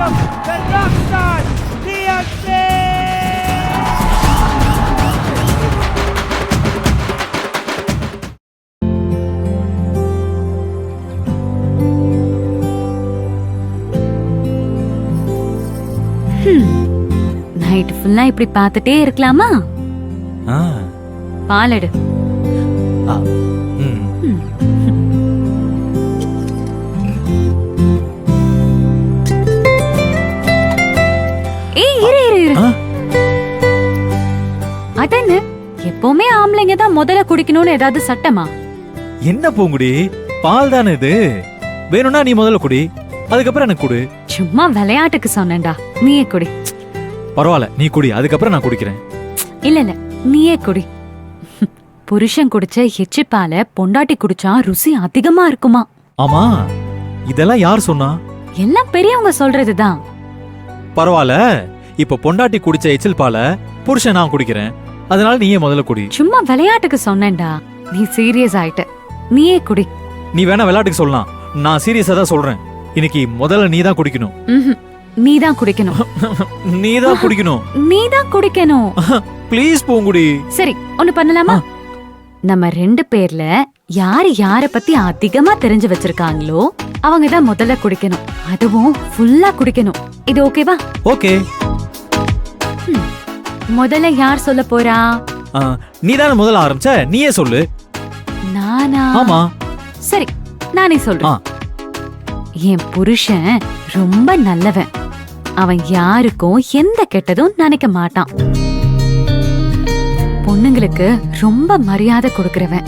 welcome the Rockstar DMC! Night ஃபுல்லா இப்படி பார்த்துட்டே இருக்கலாமா? பாலடு. அதென்ன எப்பவுமே ஆம்பளைங்க தான் முதல்ல குடிக்கணும்னு ஏதாவது சட்டமா? என்ன பூங்குடி, பால் தானே இது. வேணும்னா நீ முதல்ல குடி, அதுக்கப்புறம் எனக்கு குடு. சும்மா விளையாட்டுக்கு சொன்னேன்டா, நீயே குடி. பரவாயில்ல, நீ குடி, அதுக்கப்புறம் நான் குடிக்கிறேன். இல்ல இல்ல, நீயே குடி. புருஷன் குடிச்ச எச்சிப்பால பொண்டாட்டி குடிச்சா ருசி அதிகமா இருக்குமா? ஆமா, இதெல்லாம் யார் சொன்னா? எல்லாம் பெரியவங்க சொல்றதுதான். பரவாயில்ல, இப்ப பொண்டாட்டி குடிச்ச எச்சில் பால புருஷன் நான் குடிக்கிறேன், அதனால நீயே முதல்ல குடி. சும்மா விளையாட்டுக்கு சொன்னேன்டா, நீ சீரியஸ் ஆயிட்ட. நீயே குடி. நீ வேணா விளையாட்டுக்கு சொல்லலாம், நான் சீரியஸா தான் சொல்றேன். இன்னைக்கு முதல்ல நீ தான் குடிக்கணும். நீதான் குடிக்கணும். நீதான் குடிக்கணும். நீதான் குடிக்கணும். ப்ளீஸ் பூங்குடி. சரி, ஒண்ணு பண்ணலாமா? நம்ம 2 பேர்ல யாரு யார பத்தி அதிகமா தெரிஞ்சு வச்சிருக்காங்களோ அவங்க தான் முதல்ல குடிக்கணும். அதுவும் ஃபுல்லா குடிக்கணும். இது ஓகேவா? ஓகே. முதல்ல யார் சொல்ல போறா? நீ தானே முதல்ல ஆரம்பிச்ச, நீயே சொல்லு. நானா? ஆமா. சரி, நானே சொல்றேன். என் புருஷன் ரொம்ப நல்லவன். அவன் யாருக்கும் எந்த கெட்டதும் நினைக்க மாட்டான். பொண்ணுங்களுக்கு ரொம்ப மரியாதை கொடுக்கிறவன்.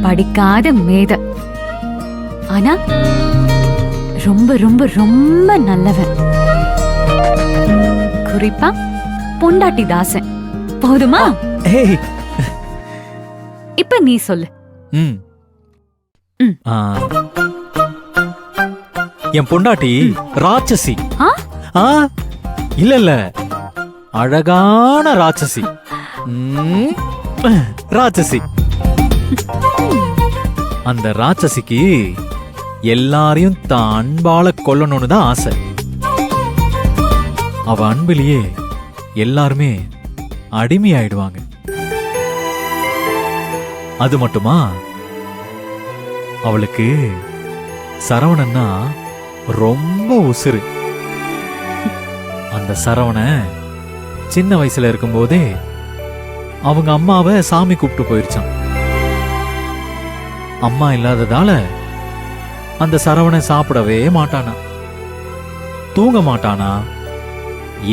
படிக்காத மேத, ஆனா ரொம்ப ரொம்ப ரொம்ப நல்லவன். குறிப்பா பொண்டாட்டி தாசன். போதுமா? இப்ப நீ சொல்லு. என் பொண்டாட்டி ராட்சசி. இல்ல இல்ல, அழகான ராட்சசி. ராட்சசி. அந்த ராட்சசிக்கு எல்லாரையும் தான் அன்பால கொல்லணும்னு தான் ஆசை. அவ அன்பிலேயே எல்லாருமே அடிமையாயிடுவாங்க. அது மட்டுமா, அவளுக்கு சரவணன்னா ரொம்ப உசுறு. அந்த சரவண சின்ன வயசுல இருக்கும்போதே அவங்க அம்மாவை சாமி கூப்பிட்டு போயிருச்சான். அம்மா இல்லாததால அந்த சரவண சாப்பிடவே மாட்டானா, தூங்க மாட்டானா.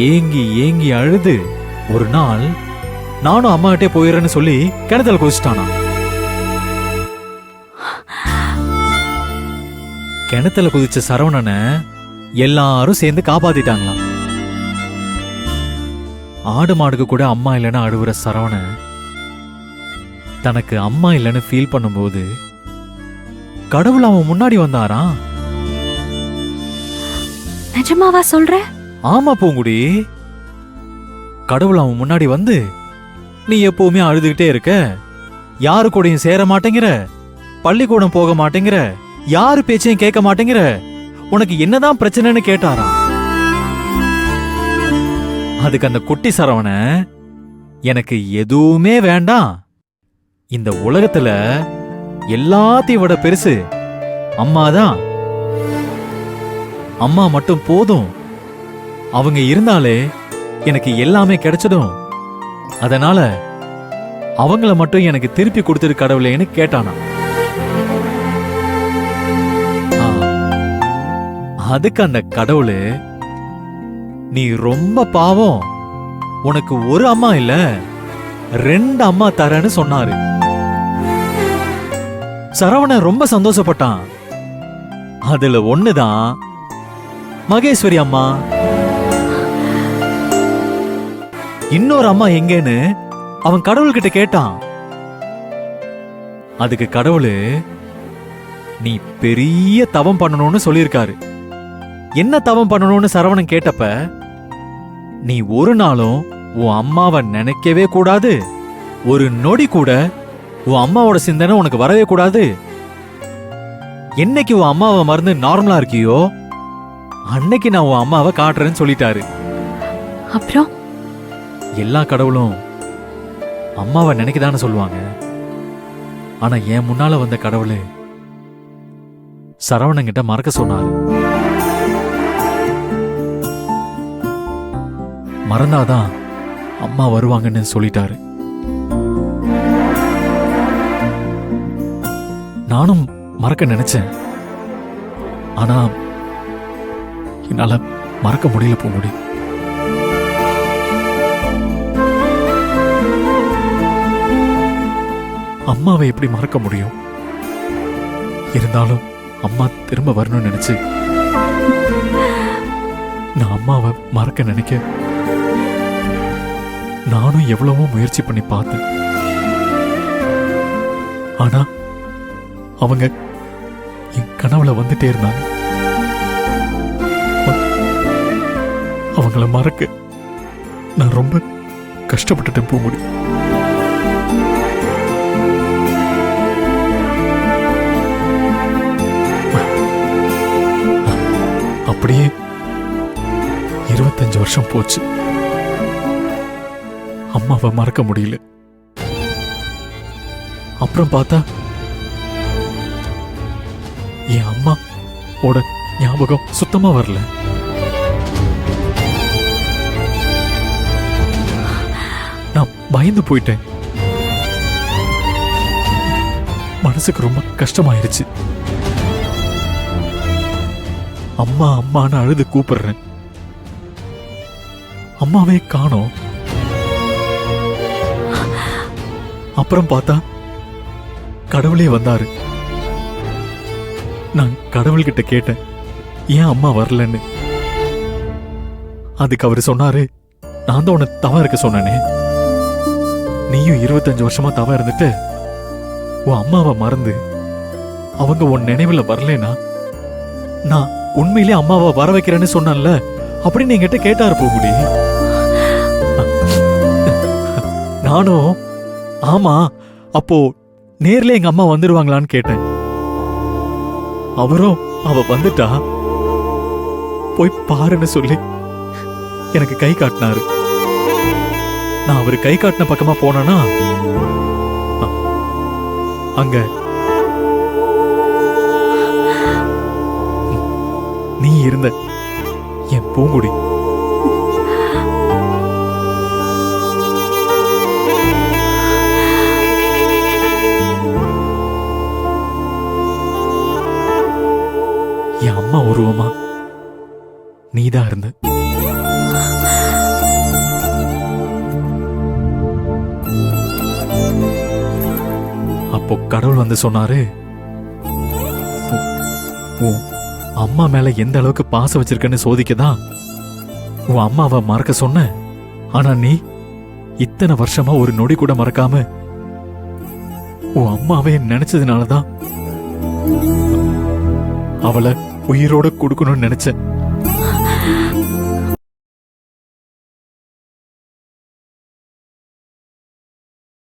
ஏங்கி ஏங்கி அழுது ஒரு நாள் நானும் அம்மா கிட்டே போயிடுறேன்னு சொல்லி கிணத்துல குதிச்சிட்டானா. கிணத்துல குதிச்ச சரவணனை எல்லாரும் சேர்ந்து காப்பாத்திட்டாங்களாம். ஆடு மாடுக்கு கூட அம்மா இல்லைன்னு அழுவுற சரவண தனக்கு அம்மா இல்லைன்னு ஃபீல் பண்ணும்போது கடவுள் அவன் முன்னாடி வந்தாரா. நிஜமாவா சொல்ற? ஆமா பூங்குடி, கடவுள் அவன் முன்னாடி வந்து, நீ எப்பவுமே அழுதுகிட்டே இருக்க, யாரு கூடயும் சேர மாட்டேங்கிற, பள்ளிக்கூடம் போக மாட்டேங்கிற, யாரு பேச்சையும் கேட்க மாட்டேங்கிற, உனக்கு என்னதான் பிரச்சனைன்னு கேட்டாராம். அதுக்கு அந்த குட்டி சரவண, எனக்கு எதுவுமே வேண்டாம், இந்த உலகத்துல எல்லாத்தையும் விட பெருசு அம்மாதான், அம்மா மட்டும் போதும், அவங்க இருந்தாலே எனக்கு எல்லாமே கிடைச்சிடும், அதனால அவங்கள மட்டும் எனக்கு திருப்பி கொடுத்துரு கடவுளேன்னு கேட்டானா. அதுக்கு அந்த கடவுளு, நீ ரொம்ப பாவம், உனக்கு ஒரு அம்மா இல்ல 2 அம்மா தரேன்னு சொன்னாரு. சரவண ரொம்ப சந்தோஷப்பட்டான். அதுல ஒண்ணுதான் மகேஸ்வரி அம்மா. இன்னொரு அம்மா எங்கேன்னு அவன் கடவுள்கிட்ட கேட்டான். அதுக்கு கடவுளு, நீ பெரிய தவம் பண்ணணும்னு சொல்லியிருக்காரு. என்ன தவம் பண்ணணும்னு சரவணன் கேட்டப்ப, நீ ஒரு நாளும் உன் அம்மாவை நினைக்கவே கூடாது, ஒரு நொடி கூட உன் அம்மாவோட சிந்தனை உனக்கு வரவே கூடாது. என்னைக்கு உன் அம்மாவை மறந்து நார்மலா இருக்கியோ அன்னைக்கு நான் உன் அம்மாவை காட்டுறேன்னு சொல்லிட்டாரு. அப்புறம் எல்லா கடவுளும் அம்மாவை நினைக்கதானே சொல்லுவாங்க. ஆனா என் முன்னால வந்த கடவுளு சரவணங்கிட்ட மறக்க சொன்னாரு. மறந்தாதான் அம்மா வருவாங்கன்னு சொல்லிட்டாரு. நானும் மறக்க நினைச்சேன். ஆனா என்னால மறக்க முடியல பூங்குடி. அம்மாவை எப்படி மறக்க முடியும்? இருந்தாலும் அம்மா திரும்ப வரணும்னு நினைச்சு நான் அம்மாவை மறக்க நினைக்க நானும் எவ்வளவோ முயற்சி பண்ணி பார்த்தேன். ஆனா அவங்க என் கனவுல வந்துட்டே இருந்தாங்க. அவங்கள மறக்க நான் ரொம்ப கஷ்டப்பட்டுட்டேன் பூங்குடி. அப்படியே 25 வருஷம் போச்சு. அம்மாவை மறக்க முடியல. அப்புறம் பார்த்தா என் அம்மா ஓட ஞாபகம் சுத்தமா வரல. நான் பயந்து போயிட்டேன். மனசுக்கு ரொம்ப கஷ்டமாயிருச்சு. அம்மா அம்மான்னு அழுது கூப்பிடுறேன். அம்மாவே காணோம். அப்புறம் பார்த்தா கடவுளே வந்தாரு. நான் கடவுள்கிட்ட கேட்டேன், ஏன் அம்மா வரலன்னு. அதுக்கு அவரு சொன்னாரு, நான் தான் உன்னை தவம் இருக்க சொன்னேனே. நீயும் 25 வருஷமா தவம் இருந்துட்டு உன் அம்மாவை மறந்து அவங்க உன் நினைவுல வரலனா நான் உண்மையிலே அம்மாவை வர வைக்கிறேன்னு சொன்னேன்ல அப்படின்னு என்கிட்ட கேட்டாரு பூங்குடி. நானும் ஆமா அப்போ நேர்ல எங்க அம்மா வந்துருவாங்களான்னு கேட்டேன். அவரும் அவ வந்துட்டா போய் பாருன்னு சொல்லி எனக்கு கை காட்டினாரு. நான் அவரு கை காட்டின பக்கமா போனா அங்க நீ இருந்த என் பூங்குடி. என் அம்மா உருவமா நீதான் இருந்த. அப்போ கடவுள் வந்து சொன்னாரு, அம்மா மேல எந்த அளவுக்கு பாசம் வச்சிருக்கன்னு சோதிக்கதான் உன் அம்மாவை மறக்க சொன்ன. ஆனா நீ இத்தனை வருஷமா ஒரு நொடி கூட மறக்காம உன் அம்மாவே நினைச்சதுனாலதான் அவளை உயிரோட கொடுக்கணும்னு நினைச்சேன்.